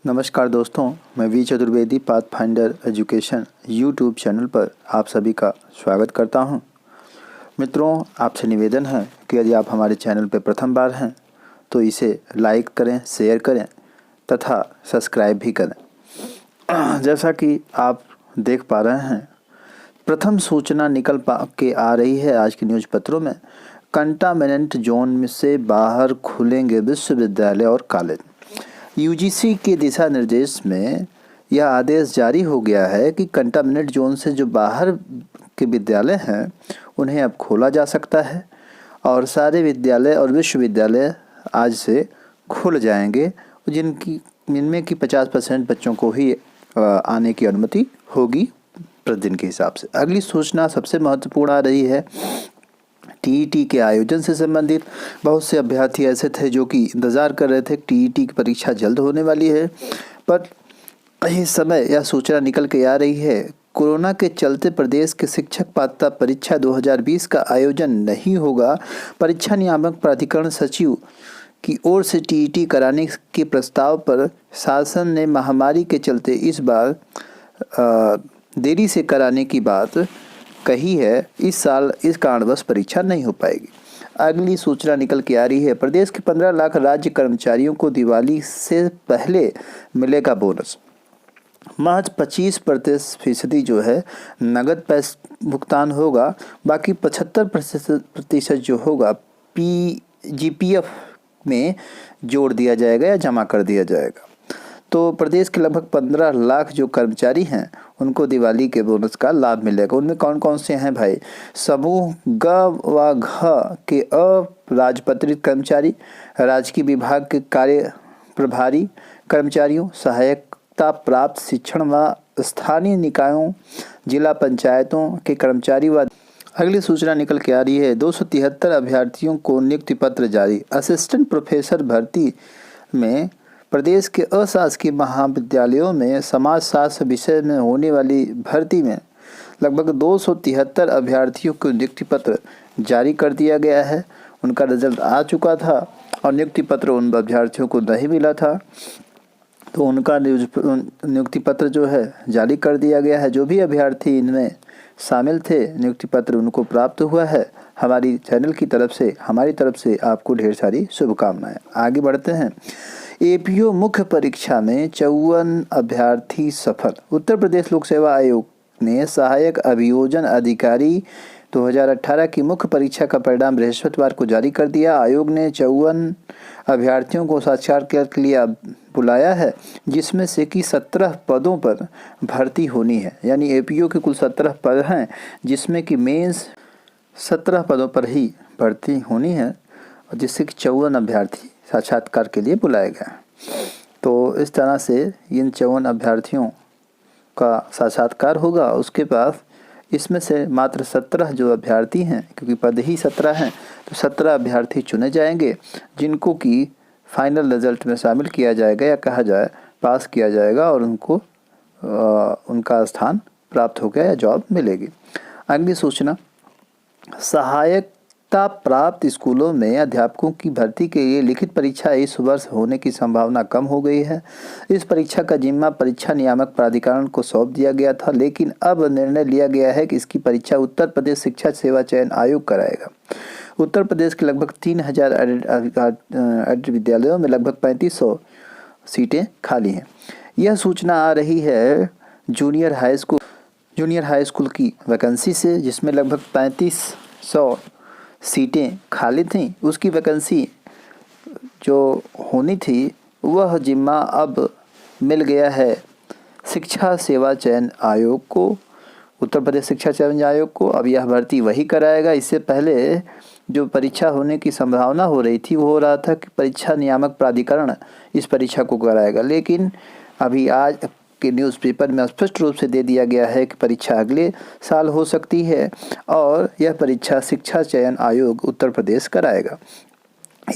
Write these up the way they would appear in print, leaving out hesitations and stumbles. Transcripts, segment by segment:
नमस्कार दोस्तों, मैं V Chaturvedi path finder education YouTube channel पर आप सभी का स्वागत करता हूं। मित्रों, आपसे निवेदन है कि यदि आप हमारे चैनल पर प्रथम बार हैं तो इसे लाइक करें, शेयर करें तथा सब्सक्राइब भी करें। जैसा कि आप देख पा रहे हैं, प्रथम सूचना निकल के आ रही है आज के न्यूज़ पत्रों में। कंटामिनेंट जोन में से बाहर खुलेंगे विश्वविद्यालय और कॉलेज। यूजीसी के दिशा निर्देश में यह आदेश जारी हो गया है कि कंटामिनेंट जोन से जो बाहर के विद्यालय हैं उन्हें अब खोला जा सकता है और सारे विद्यालय और विश्वविद्यालय आज से खुल जाएंगे, जिनमें कि 50% बच्चों को ही आने की अनुमति होगी प्रतिदिन के हिसाब से। अगली सूचना सबसे महत्वपूर्ण आ रही है टीईटी के आयोजन से संबंधित। बहुत से अभ्यर्थी ऐसे थे जो कि इंतज़ार कर रहे थे टीईटी की परीक्षा जल्द होने वाली है, पर इस समय यह सूचना निकल के आ रही है कोरोना के चलते प्रदेश के शिक्षक पात्रता परीक्षा 2020 का आयोजन नहीं होगा। परीक्षा नियामक प्राधिकरण सचिव की ओर से टीईटी कराने के प्रस्ताव पर शासन ने महामारी के चलते इस बार देरी से कराने की बात कही है। इस साल इस कारणवश परीक्षा नहीं हो पाएगी। अगली सूचना निकल के आ रही है प्रदेश के 15 लाख राज्य कर्मचारियों को दिवाली से पहले मिलेगा बोनस। महज 25% जो है नगद पैसा भुगतान होगा, बाकी 75% जो होगा जीपीएफ में जोड़ दिया जाएगा या जमा कर दिया जाएगा। तो प्रदेश के लगभग 15 लाख जो कर्मचारी हैं उनको दिवाली के बोनस का लाभ मिलेगा। उनमें कौन कौन से हैं भाई? समूह ग व घ के अराजपत्रित कर्मचारी, राजकीय विभाग के कार्य प्रभारी कर्मचारियों, सहायता प्राप्त शिक्षण व स्थानीय निकायों, जिला पंचायतों के कर्मचारी व अगली सूचना निकल के आ रही है 273 अभ्यर्थियों को नियुक्ति पत्र जारी। असिस्टेंट प्रोफेसर भर्ती में प्रदेश के अशासकीय महाविद्यालयों में समाजशास्त्र विषय में होने वाली भर्ती में लगभग 273 अभ्यर्थियों को नियुक्ति पत्र जारी कर दिया गया है। उनका रिजल्ट आ चुका था और नियुक्ति पत्र उन अभ्यर्थियों को नहीं मिला था, तो उनका नियुक्ति पत्र जो है जारी कर दिया गया है। जो भी अभ्यर्थी इनमें शामिल थे नियुक्ति पत्र उनको प्राप्त हुआ है। हमारी चैनल की तरफ से, हमारी तरफ से आपको ढेर सारी शुभकामनाएं। आगे बढ़ते हैं। एपीओ मुख्य परीक्षा में 54 अभ्यर्थी सफल। उत्तर प्रदेश लोक सेवा आयोग ने सहायक अभियोजन अधिकारी 2018 की मुख्य परीक्षा का परिणाम बृहस्पतिवार को जारी कर दिया। आयोग ने 54 अभ्यर्थियों को साक्षात्कार के लिए बुलाया है, जिसमें से कि 17 पदों पर भर्ती होनी है। यानी एपीओ के कुल 17 पद हैं, जिसमें कि मेंस 17 पदों पर ही भर्ती होनी है और जिससे कि 54 अभ्यर्थी साक्षात्कार के लिए बुलाए गए। तो इस तरह से इन 54 अभ्यर्थियों का साक्षात्कार होगा। उसके बाद इसमें से मात्र 17 जो अभ्यर्थी हैं, क्योंकि पद ही 17 हैं, तो 17 अभ्यर्थी चुने जाएंगे जिनको कि फाइनल रिजल्ट में शामिल किया जाएगा या कहा जाए पास किया जाएगा और उनको उनका स्थान प्राप्त हो गया या जॉब मिलेगी। अगली सूचना, सहायता प्राप्त स्कूलों में अध्यापकों की भर्ती के लिए लिखित परीक्षा इस वर्ष होने की संभावना कम हो गई है। इस परीक्षा का जिम्मा परीक्षा नियामक प्राधिकरण को सौंप दिया गया था, लेकिन अब निर्णय लिया गया है कि इसकी परीक्षा उत्तर प्रदेश शिक्षा सेवा चयन आयोग कराएगा। उत्तर प्रदेश के लगभग 3000 विद्यालयों में लगभग 3500 सीटें खाली हैं। यह सूचना आ रही है जूनियर हाई स्कूल की वैकेंसी से, जिसमें लगभग 3500 सीटें खाली थीं। उसकी वैकेंसी जो होनी थी वह जिम्मा अब मिल गया है शिक्षा सेवा चयन आयोग को, उत्तर प्रदेश शिक्षा चयन आयोग को। अब यह भर्ती वही कराएगा। इससे पहले जो परीक्षा होने की संभावना हो रही थी वो हो रहा था कि परीक्षा नियामक प्राधिकरण इस परीक्षा को कराएगा, लेकिन अभी आज के न्यूज़पेपर में स्पष्ट रूप से दे दिया गया है कि परीक्षा अगले साल हो सकती है और यह परीक्षा शिक्षा चयन आयोग उत्तर प्रदेश कराएगा।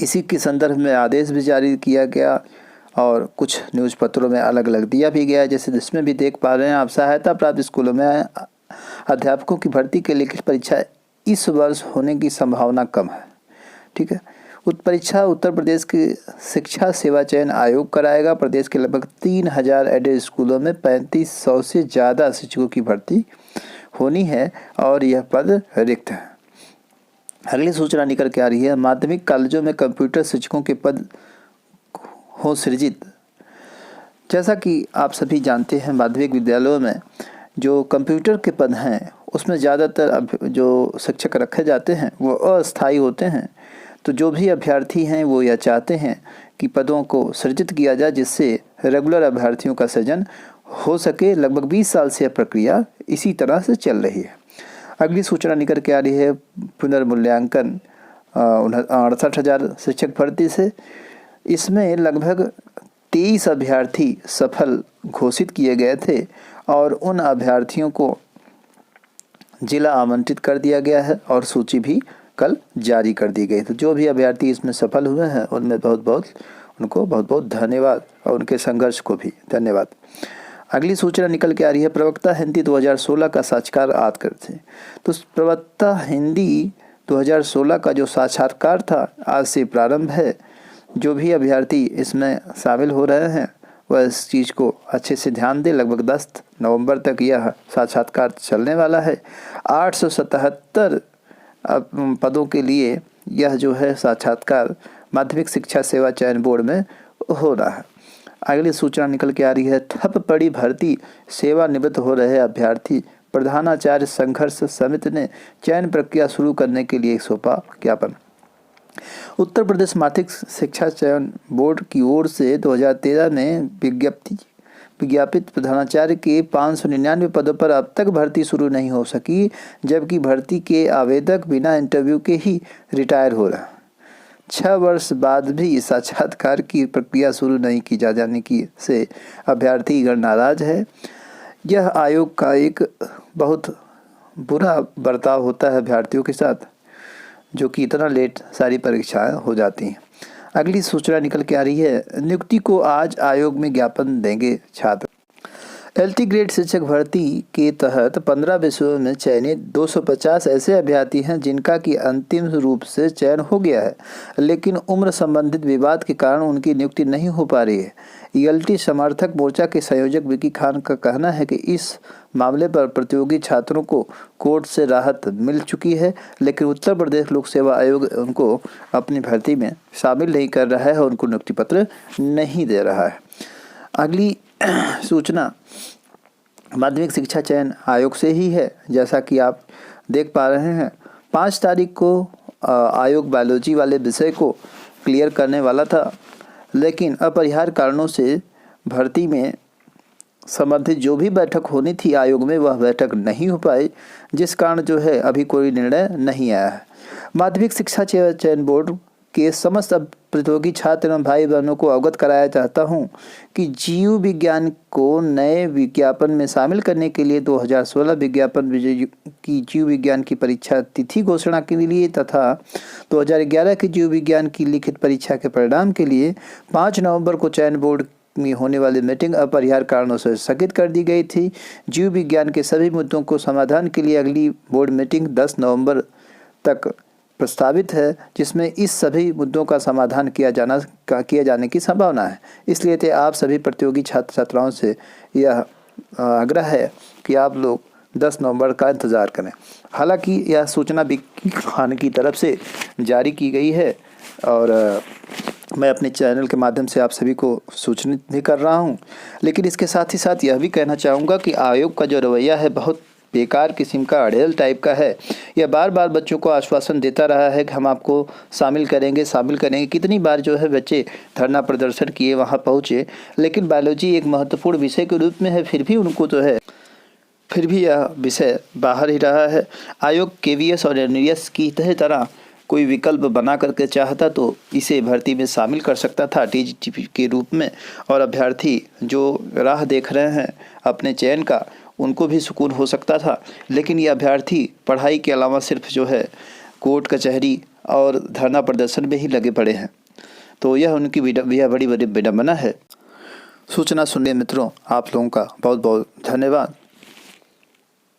इसी के संदर्भ में आदेश भी जारी किया गया और कुछ न्यूज़ पत्रों में अलग अलग दिया भी गया, जैसे जिसमें भी देख पा रहे हैं आप। सहायता प्राप्त स्कूलों में अध्यापकों की भर्ती के लिखित परीक्षा इस वर्ष होने की संभावना कम है। ठीक है। परीक्षा उत्तर प्रदेश के शिक्षा सेवा चयन आयोग कराएगा। प्रदेश के लगभग 3000 एडेड स्कूलों में 3500 से ज़्यादा शिक्षकों की भर्ती होनी है और यह पद रिक्त है। अगली सूचना निकल के आ रही है, माध्यमिक कॉलेजों में कंप्यूटर शिक्षकों के पद हो सृजित। जैसा कि आप सभी जानते हैं, माध्यमिक विद्यालयों में जो कंप्यूटर के पद हैं उसमें ज़्यादातर जो शिक्षक रखे जाते हैं वो अस्थायी होते हैं। तो जो भी अभ्यर्थी हैं वो यह चाहते हैं कि पदों को सृजित किया जाए जिससे रेगुलर अभ्यर्थियों का सृजन हो सके। लगभग 20 साल से यह प्रक्रिया इसी तरह से चल रही है। अगली सूचना निकल के आ रही है, पुनर्मूल्यांकन 68,000 शिक्षक भर्ती से। इसमें लगभग 23 अभ्यर्थी सफल घोषित किए गए थे और उन अभ्यर्थियों को जिला आवंटित कर दिया गया है और सूची भी कल जारी कर दी गई। तो जो भी अभ्यर्थी इसमें सफल हुए हैं उनमें उनको बहुत बहुत धन्यवाद और उनके संघर्ष को भी धन्यवाद। अगली सूचना निकल के आ रही है, प्रवक्ता हिंदी 2016 का साक्षात्कार आज करते हैं। तो प्रवक्ता हिंदी 2016 का जो साक्षात्कार था आज से प्रारंभ है। जो भी अभ्यर्थी इसमें शामिल हो रहे हैं वह इस चीज़ को अच्छे से ध्यान दें। लगभग 10 नवंबर तक यह साक्षात्कार चलने वाला है। 877 पदों के लिए यह जो है साक्षात्कार माध्यमिक शिक्षा सेवा चयन बोर्ड में हो रहा है। अगली सूचना निकल के आ रही है, ठप पड़ी भर्ती, सेवानिवृत्त हो रहे अभ्यर्थी। प्रधानाचार्य संघर्ष समिति ने चयन प्रक्रिया शुरू करने के लिए सौंपा ज्ञापन। उत्तर प्रदेश माध्यमिक शिक्षा चयन बोर्ड की ओर से 2013 में विज्ञापित प्रधानाचार्य के 599 पदों पर अब तक भर्ती शुरू नहीं हो सकी, जबकि भर्ती के आवेदक बिना इंटरव्यू के ही रिटायर हो रहे। 6 वर्ष बाद भी साक्षात्कार की प्रक्रिया शुरू नहीं की जाने की से अभ्यर्थीगण नाराज है। यह आयोग का एक बहुत बुरा बर्ताव होता है अभ्यर्थियों के साथ, जो कि इतना लेट सारी परीक्षाएं हो जाती हैं। अगली सूचना निकल के आ रही है, नियुक्ति को आज आयोग में ज्ञापन देंगे छात्र। एलटी ग्रेड शिक्षक भर्ती के तहत 15 विषयों में चयनित 250 ऐसे अभ्यर्थी हैं जिनका कि अंतिम रूप से चयन हो गया है, लेकिन उम्र संबंधित विवाद के कारण उनकी नियुक्ति नहीं हो पा रही है। ईएलटी समर्थक मोर्चा के संयोजक विकी खान का कहना है कि इस मामले पर प्रतियोगी छात्रों को कोर्ट से राहत मिल चुकी है, लेकिन उत्तर प्रदेश लोक सेवा आयोग उनको अपनी भर्ती में शामिल नहीं कर रहा है और उनको नियुक्ति पत्र नहीं दे रहा है। अगली सूचना माध्यमिक शिक्षा चयन आयोग से ही है। जैसा कि आप देख पा रहे हैं, 5 तारीख को आयोग बायोलॉजी वाले विषय को क्लियर करने वाला था, लेकिन अपरिहार्य कारणों से भर्ती में संबंधित जो भी बैठक होनी थी आयोग में वह बैठक नहीं हो पाई, जिस कारण जो है अभी कोई निर्णय नहीं आया है। माध्यमिक शिक्षा चयन बोर्ड के समस्त प्रतियोगी छात्र एवं भाई बहनों को अवगत कराया चाहता हूं कि जीव विज्ञान को नए विज्ञापन में शामिल करने के लिए 2016 विज्ञापन की जीव विज्ञान की परीक्षा तिथि घोषणा के लिए तथा 2011 की जीव विज्ञान की लिखित परीक्षा के परिणाम के लिए 5 नवंबर को चयन बोर्ड में होने वाली मीटिंग अपरिहार्य कारणों से स्थगित कर दी गई थी। जीव विज्ञान के सभी मुद्दों को समाधान के लिए अगली बोर्ड मीटिंग 10 नवंबर तक प्रस्तावित है, जिसमें इस सभी मुद्दों का समाधान किया जाने की संभावना है। इसलिए तो आप सभी प्रतियोगी छात्र छात्राओं से यह आग्रह है कि आप लोग 10 नवंबर का इंतज़ार करें। हालांकि यह सूचना विकी खान की तरफ से जारी की गई है और मैं अपने चैनल के माध्यम से आप सभी को सूचित भी कर रहा हूं, लेकिन इसके साथ ही साथ यह भी कहना चाहूँगा कि आयोग का जो रवैया है बहुत बेकार किस्म का अड़ेल टाइप का है। यह बार बार बच्चों को आश्वासन देता रहा है कि हम आपको शामिल करेंगे। कितनी बार जो है बच्चे धरना प्रदर्शन किए, वहां पहुंचे, लेकिन बायोलॉजी एक महत्वपूर्ण विषय के रूप में है, फिर भी यह विषय बाहर ही रहा है। आयोग केवीएस और एनवीएस की तरह कोई विकल्प बना करके चाहता तो इसे भर्ती में शामिल कर सकता था टीजीटी के रूप में, और अभ्यर्थी जो राह देख रहे हैं अपने चयन का उनको भी सुकून हो सकता था। लेकिन ये अभ्यर्थी पढ़ाई के अलावा सिर्फ जो है कोर्ट कचहरी और धरना प्रदर्शन में ही लगे पड़े हैं, तो यह उनकी बड़ी विडंबना है। सूचना सुनने मित्रों आप लोगों का बहुत बहुत धन्यवाद।